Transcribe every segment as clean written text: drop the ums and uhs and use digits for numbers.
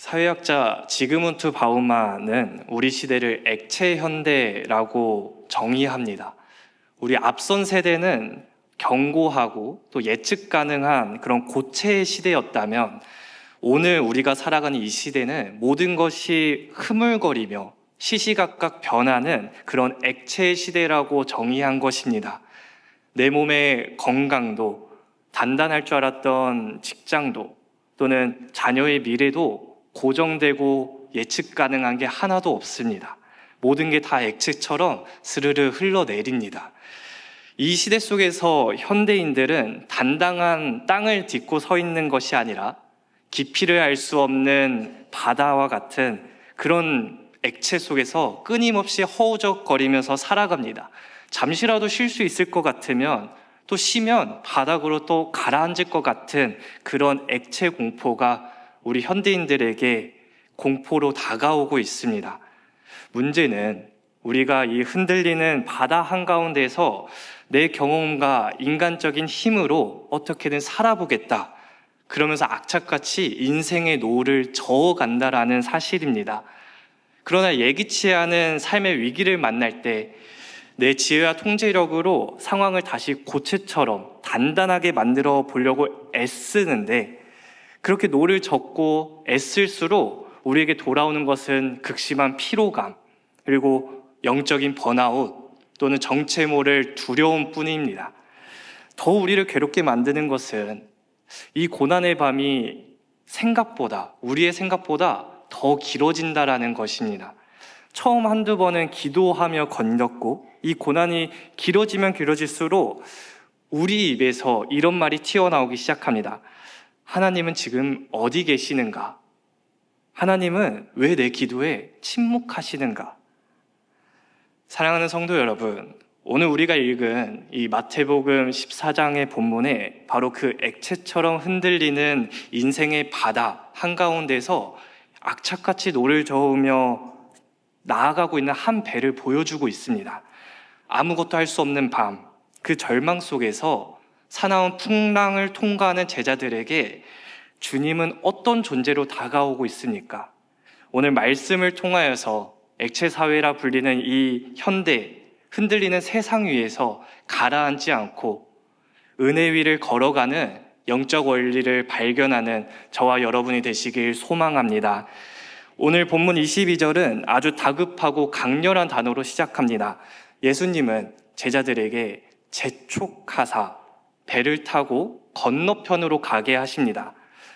사회학자 지그문트 바우만은 우리 시대를 액체 현대라고 정의합니다. 우리 앞선 세대는 견고하고 또 예측 가능한 그런 고체의 시대였다면 오늘 우리가 살아가는 이 시대는 모든 것이 흐물거리며 시시각각 변하는 그런 액체의 시대라고 정의한 것입니다. 내 몸의 건강도, 단단할 줄 알았던 직장도, 또는 자녀의 미래도 고정되고 예측 가능한 게 하나도 없습니다. 모든 게 다 액체처럼 스르르 흘러내립니다. 이 시대 속에서 현대인들은 단단한 땅을 딛고 서 있는 것이 아니라 깊이를 알 수 없는 바다와 같은 그런 액체 속에서 끊임없이 허우적거리면서 살아갑니다. 잠시라도 쉴 수 있을 것 같으면 또 쉬면 바닥으로 또 가라앉을 것 같은 그런 액체 공포가 우리 현대인들에게 공포로 다가오고 있습니다. 문제는 우리가 이 흔들리는 바다 한가운데서 내 경험과 인간적인 힘으로 어떻게든 살아보겠다, 그러면서 악착같이 인생의 노를 저어간다라는 사실입니다. 그러나 예기치 않은 삶의 위기를 만날 때 내 지혜와 통제력으로 상황을 다시 고체처럼 단단하게 만들어 보려고 애쓰는데, 그렇게 노를 젓고 애쓸수록 우리에게 돌아오는 것은 극심한 피로감, 그리고 영적인 번아웃 또는 정체 모를 두려움 뿐입니다. 더 우리를 괴롭게 만드는 것은 이 고난의 밤이 우리의 생각보다 더 길어진다라는 것입니다. 처음 한두 번은 기도하며 건넜고, 이 고난이 길어지면 길어질수록 우리 입에서 이런 말이 튀어나오기 시작합니다. 하나님은 지금 어디 계시는가? 하나님은 왜 내 기도에 침묵하시는가? 사랑하는 성도 여러분, 오늘 우리가 읽은 이 마태복음 14장의 본문에 바로 그 액체처럼 흔들리는 인생의 바다 한가운데서 악착같이 노를 저으며 나아가고 있는 한 배를 보여주고 있습니다. 아무것도 할 수 없는 밤, 그 절망 속에서 사나운 풍랑을 통과하는 제자들에게 주님은 어떤 존재로 다가오고 있습니까? 오늘 말씀을 통하여서 액체 사회라 불리는 이 현대, 흔들리는 세상 위에서 가라앉지 않고 은혜 위를 걸어가는 영적 원리를 발견하는 저와 여러분이 되시길 소망합니다. 오늘 본문 22절은 아주 다급하고 강렬한 단어로 시작합니다. 예수님은 제자들에게 재촉하사 배를 타고 건너편으로 가게 하십니다.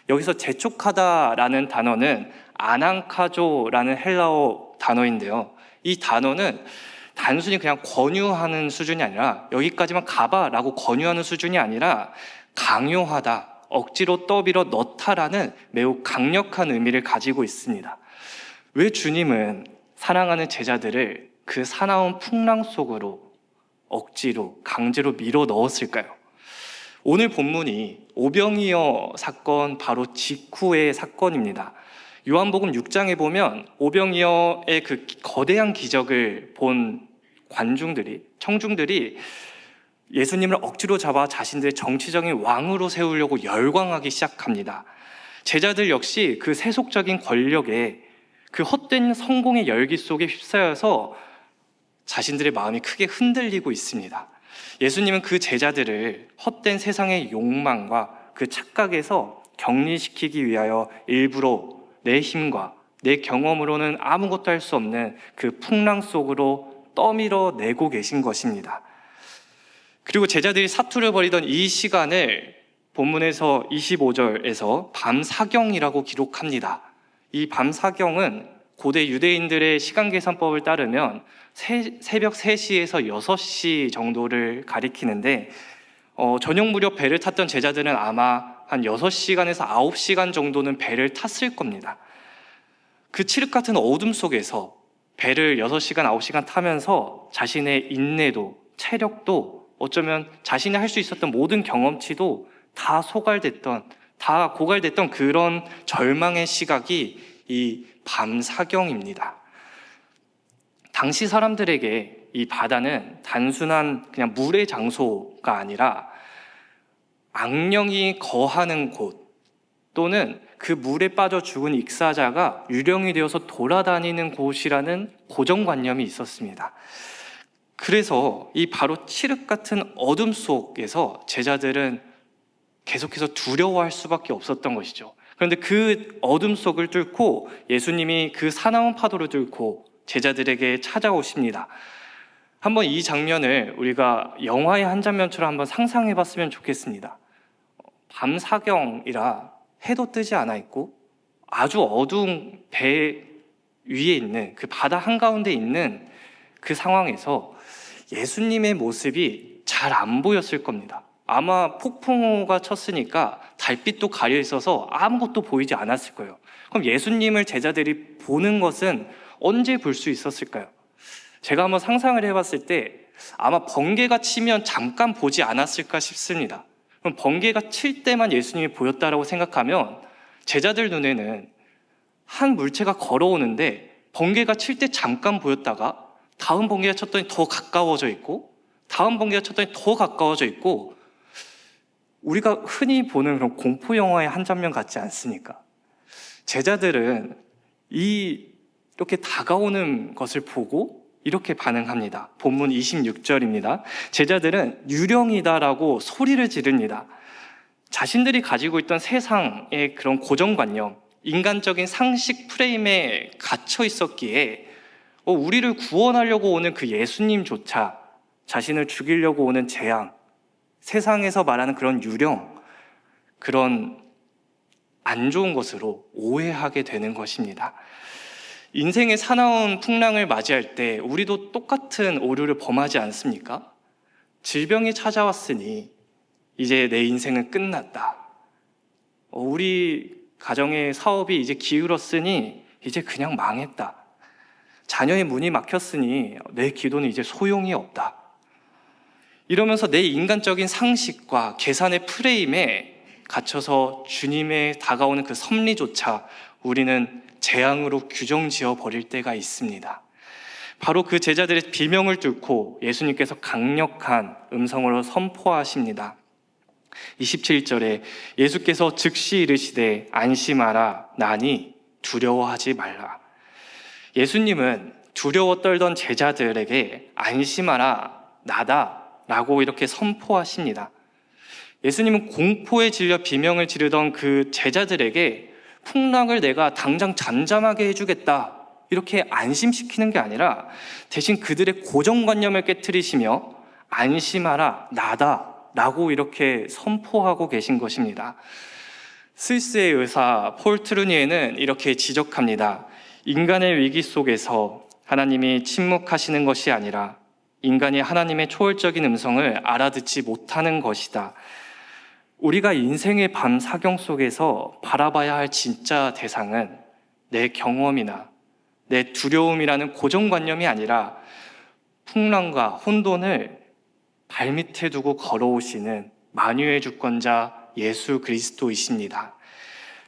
여기서 재촉하다라는 단어는 아난카조라는 헬라어 단어인데요. 이 단어는 단순히 그냥 권유하는 수준이 아니라, 여기까지만 가봐라고 권유하는 수준이 아니라 강요하다, 억지로 떠밀어 넣다라는 매우 강력한 의미를 가지고 있습니다. 왜 주님은 사랑하는 제자들을 그 사나운 풍랑 속으로 억지로, 강제로 밀어 넣었을까요? 오늘 본문이 오병이어 사건 바로 직후의 사건입니다. 요한복음 6장에 보면 오병이어의 그 거대한 기적을 본 청중들이 예수님을 억지로 잡아 자신들의 정치적인 왕으로 세우려고 열광하기 시작합니다. 제자들 역시 그 세속적인 권력에, 그 헛된 성공의 열기 속에 휩싸여서 자신들의 마음이 크게 흔들리고 있습니다. 예수님은 그 제자들을 헛된 세상의 욕망과 그 착각에서 격리시키기 위하여 일부러 내 힘과 내 경험으로는 아무것도 할 수 없는 그 풍랑 속으로 떠밀어 내고 계신 것입니다. 그리고 제자들이 사투를 벌이던 이 시간을 본문에서 25절에서 밤사경이라고 기록합니다. 이 밤사경은 고대 유대인들의 시간 계산법을 따르면 새벽 3시에서 6시 정도를 가리키는데, 저녁 무렵 배를 탔던 제자들은 아마 한 6시간에서 9시간 정도는 배를 탔을 겁니다. 그 칠흑 같은 어둠 속에서 배를 6시간, 9시간 타면서 자신의 인내도, 체력도, 어쩌면 자신이 할 수 있었던 모든 경험치도 다 고갈됐던 그런 절망의 시각이 이 밤사경입니다. 당시 사람들에게 이 바다는 단순한 그냥 물의 장소가 아니라 악령이 거하는 곳, 또는 그 물에 빠져 죽은 익사자가 유령이 되어서 돌아다니는 곳이라는 고정관념이 있었습니다. 그래서 이 바로 칠흑 같은 어둠 속에서 제자들은 계속해서 두려워할 수밖에 없었던 것이죠. 그런데 그 어둠 속을 뚫고 예수님이 그 사나운 파도를 뚫고 제자들에게 찾아오십니다. 한번 이 장면을 우리가 영화의 한 장면처럼 한번 상상해 봤으면 좋겠습니다. 밤 사경이라 해도 뜨지 않아 있고 아주 어두운 배 위에 있는 그 바다 한가운데 있는 그 상황에서 예수님의 모습이 잘 안 보였을 겁니다. 아마 폭풍우가 쳤으니까 달빛도 가려 있어서 아무것도 보이지 않았을 거예요. 그럼 예수님을 제자들이 보는 것은 언제 볼 수 있었을까요? 제가 한번 상상을 해봤을 때 아마 번개가 치면 잠깐 보지 않았을까 싶습니다. 그럼 번개가 칠 때만 예수님이 보였다라고 생각하면 제자들 눈에는 한 물체가 걸어오는데 번개가 칠 때 잠깐 보였다가 다음 번개가 쳤더니 더 가까워져 있고 다음 번개가 쳤더니 더 가까워져 있고 우리가 흔히 보는 그런 공포 영화의 한 장면 같지 않습니까? 제자들은 이렇게 다가오는 것을 보고 이렇게 반응합니다. 본문 26절입니다. 제자들은 유령이다라고 소리를 지릅니다. 자신들이 가지고 있던 세상의 그런 고정관념, 인간적인 상식 프레임에 갇혀 있었기에 우리를 구원하려고 오는 그 예수님조차 자신을 죽이려고 오는 재앙, 세상에서 말하는 그런 유령, 그런 안 좋은 것으로 오해하게 되는 것입니다. 인생의 사나운 풍랑을 맞이할 때 우리도 똑같은 오류를 범하지 않습니까? 질병이 찾아왔으니 이제 내 인생은 끝났다. 우리 가정의 사업이 이제 기울었으니 이제 그냥 망했다. 자녀의 문이 막혔으니 내 기도는 이제 소용이 없다. 이러면서 내 인간적인 상식과 계산의 프레임에 갇혀서 주님의 다가오는 그 섭리조차 우리는 재앙으로 규정지어 버릴 때가 있습니다. 바로 그 제자들의 비명을 뚫고 예수님께서 강력한 음성으로 선포하십니다. 27절에 예수께서 즉시 이르시되 안심하라 나니 두려워하지 말라. 예수님은 두려워 떨던 제자들에게 안심하라 나다 라고 이렇게 선포하십니다. 예수님은 공포에 질려 비명을 지르던 그 제자들에게 풍랑을 내가 당장 잠잠하게 해주겠다 이렇게 안심시키는 게 아니라 대신 그들의 고정관념을 깨트리시며 안심하라 나다 라고 이렇게 선포하고 계신 것입니다. 스위스의 의사 폴 트루니에는 이렇게 지적합니다. 인간의 위기 속에서 하나님이 침묵하시는 것이 아니라 인간이 하나님의 초월적인 음성을 알아듣지 못하는 것이다. 우리가 인생의 밤 사경 속에서 바라봐야 할 진짜 대상은 내 경험이나 내 두려움이라는 고정관념이 아니라 풍랑과 혼돈을 발밑에 두고 걸어오시는 만유의 주권자 예수 그리스도이십니다.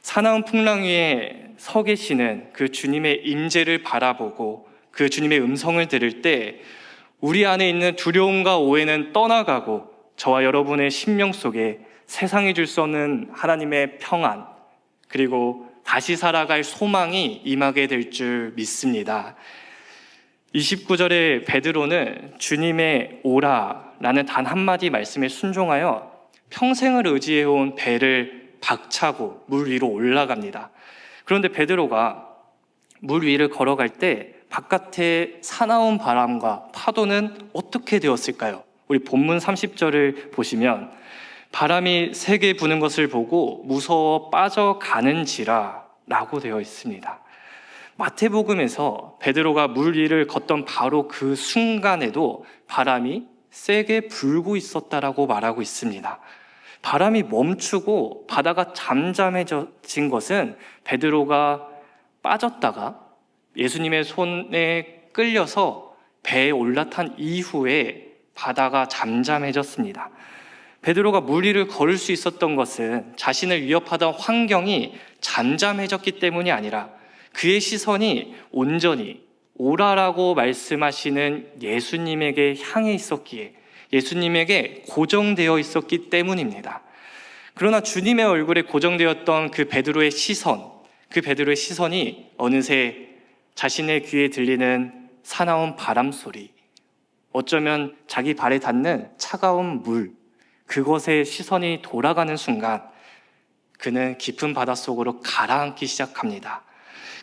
사나운 풍랑 위에 서 계시는 그 주님의 임재를 바라보고 그 주님의 음성을 들을 때 우리 안에 있는 두려움과 오해는 떠나가고 저와 여러분의 심령 속에 세상이 줄 수 없는 하나님의 평안 그리고 다시 살아갈 소망이 임하게 될 줄 믿습니다. 29절에 베드로는 주님의 오라라는 단 한마디 말씀에 순종하여 평생을 의지해온 배를 박차고 물 위로 올라갑니다. 그런데 베드로가 물 위를 걸어갈 때 바깥의 사나운 바람과 파도는 어떻게 되었을까요? 우리 본문 30절을 보시면 바람이 세게 부는 것을 보고 무서워 빠져가는지라 라고 되어 있습니다. 마태복음에서 베드로가 물 위를 걷던 바로 그 순간에도 바람이 세게 불고 있었다라고 말하고 있습니다. 바람이 멈추고 바다가 잠잠해진 것은 베드로가 빠졌다가 예수님의 손에 끌려서 배에 올라탄 이후에 바다가 잠잠해졌습니다. 베드로가 물 위를 걸을 수 있었던 것은 자신을 위협하던 환경이 잠잠해졌기 때문이 아니라 그의 시선이 온전히 오라라고 말씀하시는 예수님에게 향해 있었기에 예수님에게 고정되어 있었기 때문입니다. 그러나 주님의 얼굴에 고정되었던 그 베드로의 시선이 어느새 자신의 귀에 들리는 사나운 바람 소리, 어쩌면 자기 발에 닿는 차가운 물, 그것에 시선이 돌아가는 순간 그는 깊은 바닷속으로 가라앉기 시작합니다.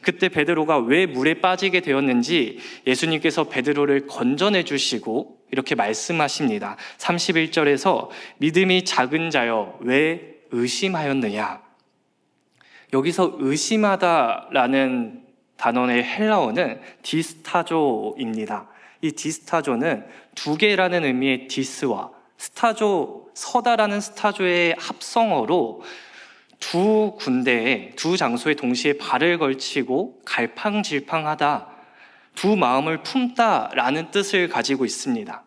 그때 베드로가 왜 물에 빠지게 되었는지 예수님께서 베드로를 건져내 주시고 이렇게 말씀하십니다. 31절에서 믿음이 작은 자여 왜 의심하였느냐. 여기서 의심하다라는 단어의 헬라어는 디스타조입니다. 이 디스타조는 두 개라는 의미의 디스와 스타조, 서다라는 스타조의 합성어로 두 군데에, 두 장소에 동시에 발을 걸치고 갈팡질팡하다, 두 마음을 품다라는 뜻을 가지고 있습니다.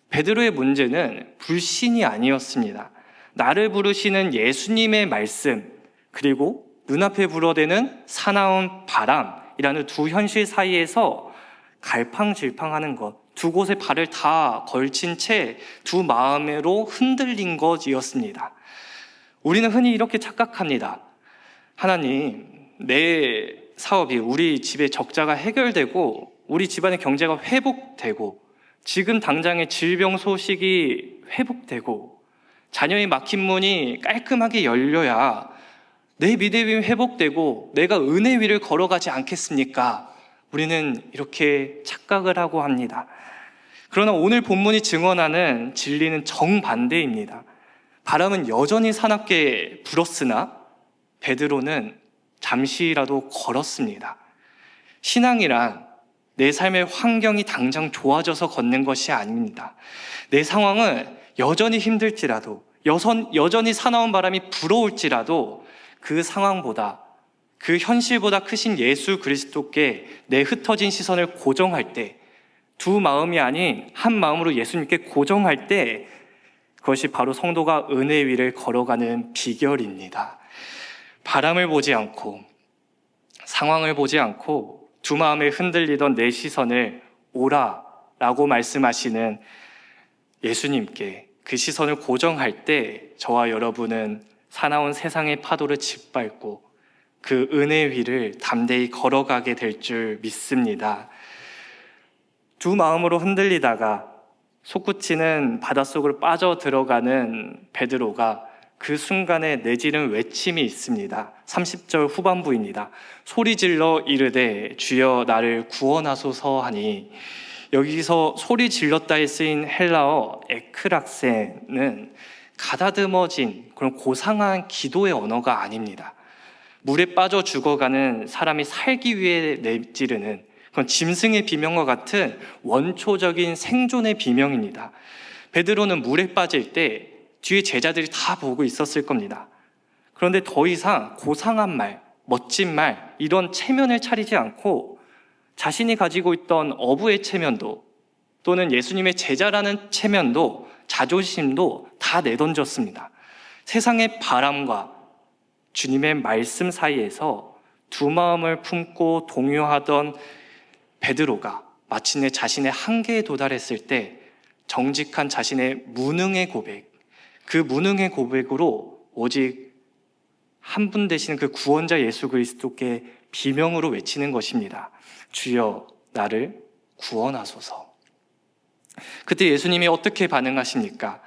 베드로의 문제는 불신이 아니었습니다. 나를 부르시는 예수님의 말씀, 그리고 눈앞에 불어대는 사나운 바람이라는 두 현실 사이에서 갈팡질팡하는 것, 두 곳에 발을 다 걸친 채 두 마음으로 흔들린 것이었습니다. 우리는 흔히 이렇게 착각합니다. 하나님, 내 사업이, 우리 집의 적자가 해결되고 우리 집안의 경제가 회복되고 지금 당장의 질병 소식이 회복되고 자녀의 막힌 문이 깔끔하게 열려야 내 믿음이 회복되고 내가 은혜 위를 걸어가지 않겠습니까? 우리는 이렇게 착각을 하고 합니다. 그러나 오늘 본문이 증언하는 진리는 정반대입니다. 바람은 여전히 사납게 불었으나 베드로는 잠시라도 걸었습니다. 신앙이란 내 삶의 환경이 당장 좋아져서 걷는 것이 아닙니다. 내 상황은 여전히 힘들지라도, 여전히 사나운 바람이 불어올지라도 그 상황보다, 그 현실보다 크신 예수 그리스도께 내 흩어진 시선을 고정할 때, 두 마음이 아닌 한 마음으로 예수님께 고정할 때, 그것이 바로 성도가 은혜 위를 걸어가는 비결입니다. 바람을 보지 않고, 상황을 보지 않고 두 마음에 흔들리던 내 시선을 오라라고 말씀하시는 예수님께 그 시선을 고정할 때 저와 여러분은 사나운 세상의 파도를 짓밟고 그 은혜 위를 담대히 걸어가게 될 줄 믿습니다. 두 마음으로 흔들리다가 솟구치는 바닷속으로 빠져들어가는 베드로가 그 순간에 내지른 외침이 있습니다. 30절 후반부입니다. 소리질러 이르되 주여 나를 구원하소서 하니, 여기서 소리 질렀다에 쓰인 헬라어 에크락세는 가다듬어진 그런 고상한 기도의 언어가 아닙니다. 물에 빠져 죽어가는 사람이 살기 위해 내지르는 그런 짐승의 비명과 같은 원초적인 생존의 비명입니다. 베드로는 물에 빠질 때 뒤에 제자들이 다 보고 있었을 겁니다. 그런데 더 이상 고상한 말, 멋진 말, 이런 체면을 차리지 않고 자신이 가지고 있던 어부의 체면도, 또는 예수님의 제자라는 체면도, 자존심도 다 내던졌습니다. 세상의 바람과 주님의 말씀 사이에서 두 마음을 품고 동요하던 베드로가 마침내 자신의 한계에 도달했을 때 정직한 자신의 무능의 고백, 그 무능의 고백으로 오직 한 분 되시는 그 구원자 예수 그리스도께 비명으로 외치는 것입니다. 주여 나를 구원하소서. 그때 예수님이 어떻게 반응하십니까?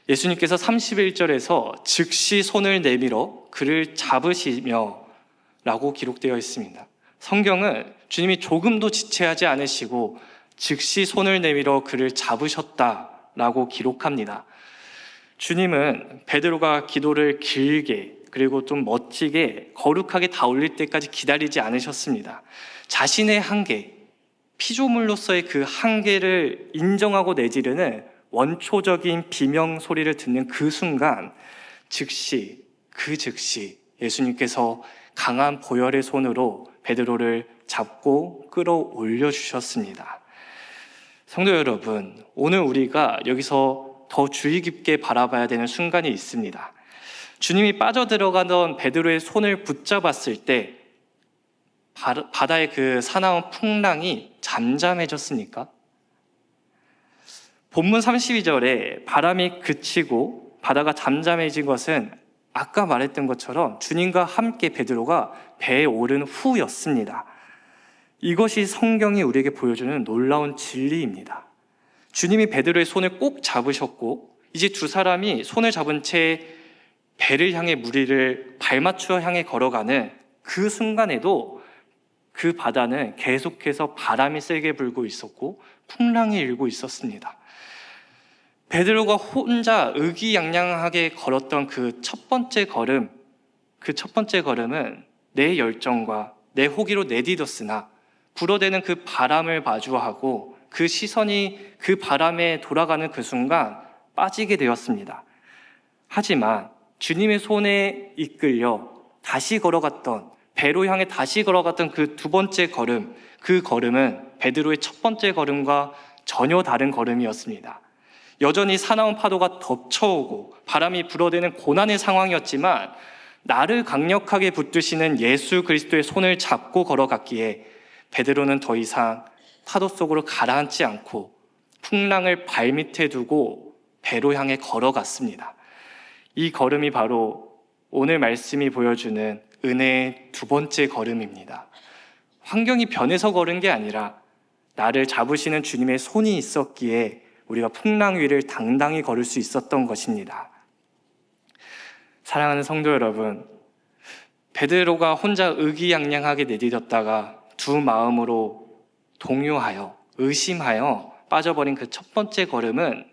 예수님께서 31절에서 즉시 손을 내밀어 그를 잡으시며 라고 기록되어 있습니다. 성경은 주님이 조금도 지체하지 않으시고 즉시 손을 내밀어 그를 잡으셨다라고 기록합니다. 주님은 베드로가 기도를 길게, 그리고 좀 멋지게, 거룩하게 다 올릴 때까지 기다리지 않으셨습니다. 자신의 한계, 피조물로서의 그 한계를 인정하고 내지르는 원초적인 비명 소리를 듣는 그 순간 즉시 예수님께서 강한 보혈의 손으로 베드로를 잡고 끌어올려 주셨습니다. 성도 여러분, 오늘 우리가 여기서 더 주의 깊게 바라봐야 되는 순간이 있습니다. 주님이 빠져들어가던 베드로의 손을 붙잡았을 때 바다의 그 사나운 풍랑이 잠잠해졌습니까? 본문 32절에 바람이 그치고 바다가 잠잠해진 것은 아까 말했던 것처럼 주님과 함께 베드로가 배에 오른 후였습니다. 이것이 성경이 우리에게 보여주는 놀라운 진리입니다. 주님이 베드로의 손을 꼭 잡으셨고 이제 두 사람이 손을 잡은 채 배를 향해 무리를 발맞추어 향해 걸어가는 그 순간에도 그 바다는 계속해서 바람이 세게 불고 있었고 풍랑이 일고 있었습니다. 베드로가 혼자 의기양양하게 걸었던 그 첫 번째 걸음은 내 열정과 내 호기로 내디뎠으나 불어대는 그 바람을 마주하고 그 시선이 그 바람에 돌아가는 그 순간 빠지게 되었습니다. 하지만 주님의 손에 이끌려 다시 걸어갔던, 배로 향해 다시 걸어갔던 그 두 번째 걸음, 그 걸음은 베드로의 첫 번째 걸음과 전혀 다른 걸음이었습니다. 여전히 사나운 파도가 덮쳐오고 바람이 불어대는 고난의 상황이었지만 나를 강력하게 붙드시는 예수 그리스도의 손을 잡고 걸어갔기에 베드로는 더 이상 파도 속으로 가라앉지 않고 풍랑을 발밑에 두고 배로 향해 걸어갔습니다. 이 걸음이 바로 오늘 말씀이 보여주는 은혜의 두 번째 걸음입니다. 환경이 변해서 걸은 게 아니라 나를 잡으시는 주님의 손이 있었기에 우리가 풍랑 위를 당당히 걸을 수 있었던 것입니다. 사랑하는 성도 여러분, 베드로가 혼자 의기양양하게 내디뎠다가 두 마음으로 동요하여 의심하여 빠져버린 그 첫 번째 걸음은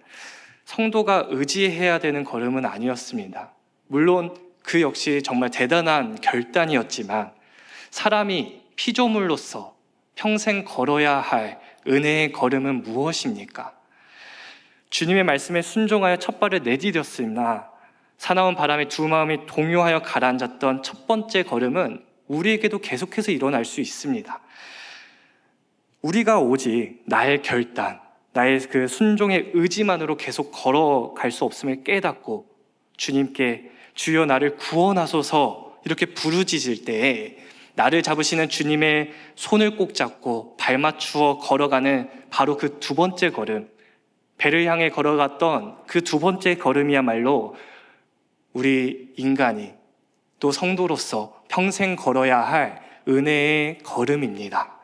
성도가 의지해야 되는 걸음은 아니었습니다. 물론 그 역시 정말 대단한 결단이었지만 사람이 피조물로서 평생 걸어야 할 은혜의 걸음은 무엇입니까? 주님의 말씀에 순종하여 첫 발을 내디뎠으나 사나운 바람에 두 마음이 동요하여 가라앉았던 첫 번째 걸음은 우리에게도 계속해서 일어날 수 있습니다. 우리가 오직 나의 결단, 나의 그 순종의 의지만으로 계속 걸어갈 수 없음을 깨닫고 주님께 주여 나를 구원하소서 이렇게 부르짖을 때에 나를 잡으시는 주님의 손을 꼭 잡고 발맞추어 걸어가는 바로 그 두 번째 걸음, 배를 향해 걸어갔던 그 두 번째 걸음이야말로 우리 인간이 또 성도로서 평생 걸어야 할 은혜의 걸음입니다.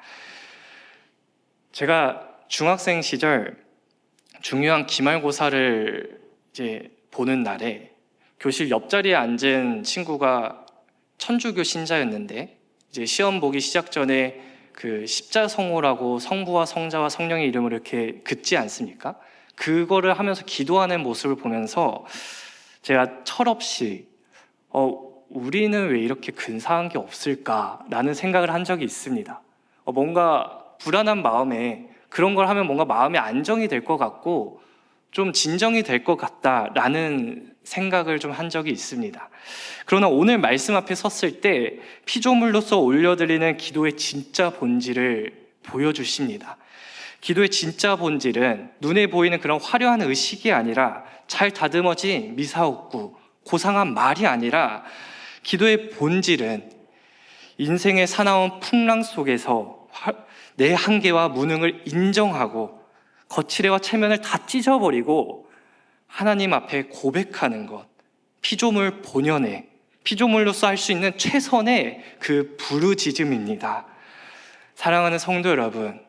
제가 중학생 시절 중요한 기말고사를 이제 보는 날에 교실 옆자리에 앉은 친구가 천주교 신자였는데 이제 시험 보기 시작 전에 그 십자성호라고 성부와 성자와 성령의 이름을 이렇게 긋지 않습니까? 그거를 하면서 기도하는 모습을 보면서 제가 철없이 우리는 왜 이렇게 근사한 게 없을까라는 생각을 한 적이 있습니다. 뭔가 불안한 마음에 그런 걸 하면 뭔가 마음이 안정이 될 것 같고 좀 진정이 될 것 같다라는 생각을 좀 한 적이 있습니다. 그러나 오늘 말씀 앞에 섰을 때 피조물로서 올려드리는 기도의 진짜 본질을 보여주십니다. 기도의 진짜 본질은 눈에 보이는 그런 화려한 의식이 아니라 잘 다듬어진 미사옥구, 고상한 말이 아니라 기도의 본질은 인생의 사나운 풍랑 속에서 내 한계와 무능을 인정하고 거칠애와 체면을 다 찢어버리고 하나님 앞에 고백하는 것, 피조물 본연의, 피조물로서 할 수 있는 최선의 그 부르짖음입니다. 사랑하는 성도 여러분,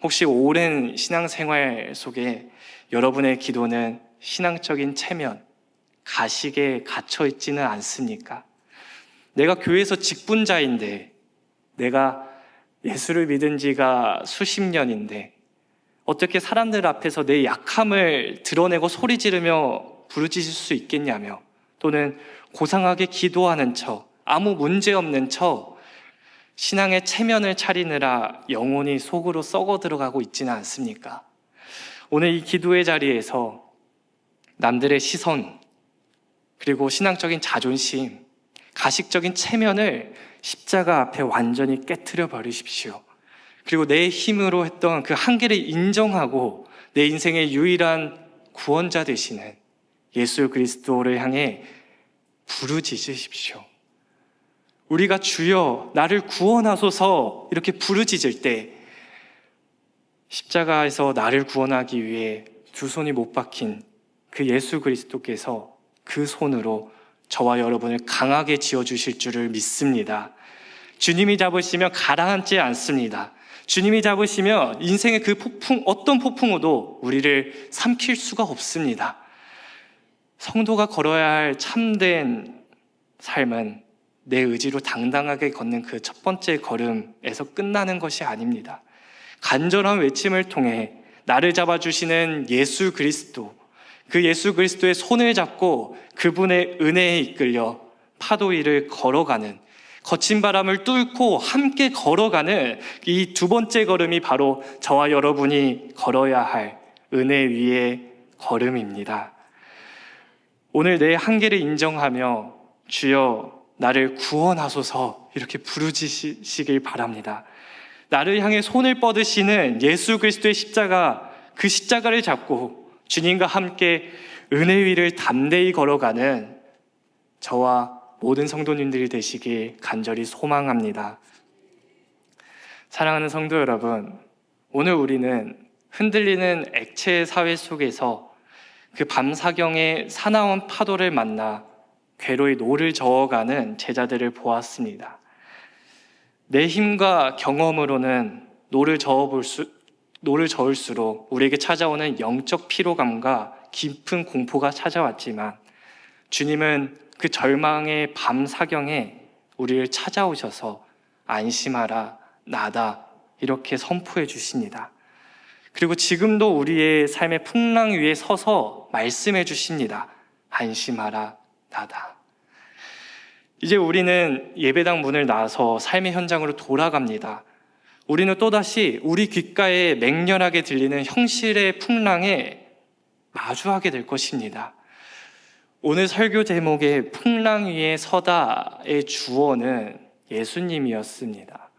혹시 오랜 신앙생활 속에 여러분의 기도는 신앙적인 체면, 가식에 갇혀 있지는 않습니까? 내가 교회에서 직분자인데, 내가 예수를 믿은 지가 수십 년인데 어떻게 사람들 앞에서 내 약함을 드러내고 소리 지르며 부르짖을 수 있겠냐며, 또는 고상하게 기도하는 척, 아무 문제 없는 척 신앙의 체면을 차리느라 영혼이 속으로 썩어 들어가고 있지는 않습니까? 오늘 이 기도의 자리에서 남들의 시선, 그리고 신앙적인 자존심, 가식적인 체면을 십자가 앞에 완전히 깨트려 버리십시오. 그리고 내 힘으로 했던 그 한계를 인정하고 내 인생의 유일한 구원자 되시는 예수 그리스도를 향해 부르짖으십시오. 우리가 주여 나를 구원하소서 이렇게 부르짖을 때 십자가에서 나를 구원하기 위해 두 손이 못 박힌 그 예수 그리스도께서 그 손으로 저와 여러분을 강하게 지어주실 줄을 믿습니다. 주님이 잡으시면 가라앉지 않습니다. 주님이 잡으시면 인생의 그 폭풍, 어떤 폭풍우도 우리를 삼킬 수가 없습니다. 성도가 걸어야 할 참된 삶은 내 의지로 당당하게 걷는 그 첫 번째 걸음에서 끝나는 것이 아닙니다. 간절한 외침을 통해 나를 잡아주시는 예수 그리스도, 그 예수 그리스도의 손을 잡고 그분의 은혜에 이끌려 파도 위를 걸어가는, 거친 바람을 뚫고 함께 걸어가는 이 두 번째 걸음이 바로 저와 여러분이 걸어야 할 은혜 위의 걸음입니다. 오늘 내 한계를 인정하며 주여 나를 구원하소서 이렇게 부르짖으시길 바랍니다. 나를 향해 손을 뻗으시는 예수 그리스도의 십자가, 그 십자가를 잡고 주님과 함께 은혜 위를 담대히 걸어가는 저와 모든 성도님들이 되시길 간절히 소망합니다. 사랑하는 성도 여러분, 오늘 우리는 흔들리는 액체 사회 속에서 그 밤사경의 사나운 파도를 만나 괴로이 노를 저어가는 제자들을 보았습니다. 내 힘과 경험으로는 노를 저을수록 우리에게 찾아오는 영적 피로감과 깊은 공포가 찾아왔지만 주님은 그 절망의 밤사경에 우리를 찾아오셔서 안심하라, 나다 이렇게 선포해 주십니다. 그리고 지금도 우리의 삶의 풍랑 위에 서서 말씀해 주십니다. 안심하라, 나다. 이제 우리는 예배당 문을 나와서 삶의 현장으로 돌아갑니다. 우리는 또다시 우리 귓가에 맹렬하게 들리는 현실의 풍랑에 마주하게 될 것입니다. 오늘 설교 제목의 풍랑 위에 서다의 주어는 예수님이었습니다.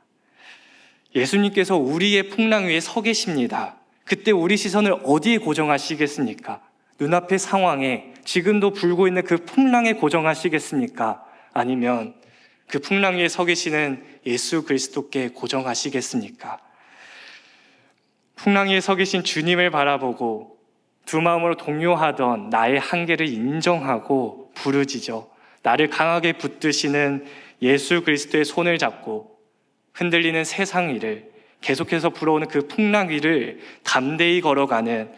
예수님께서 우리의 풍랑 위에 서 계십니다. 그때 우리 시선을 어디에 고정하시겠습니까? 눈앞의 상황에, 지금도 불고 있는 그 풍랑에 고정하시겠습니까? 아니면 그 풍랑 위에 서 계시는 예수 그리스도께 고정하시겠습니까? 풍랑 위에 서 계신 주님을 바라보고 두 마음으로 동요하던 나의 한계를 인정하고 부르짖어 나를 강하게 붙드시는 예수 그리스도의 손을 잡고 흔들리는 세상 위를, 계속해서 불어오는 그 풍랑 위를 담대히 걸어가는,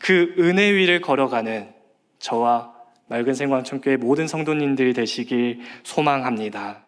그 은혜 위를 걸어가는 저와 맑은 생광천교회 모든 성도님들이 되시길 소망합니다.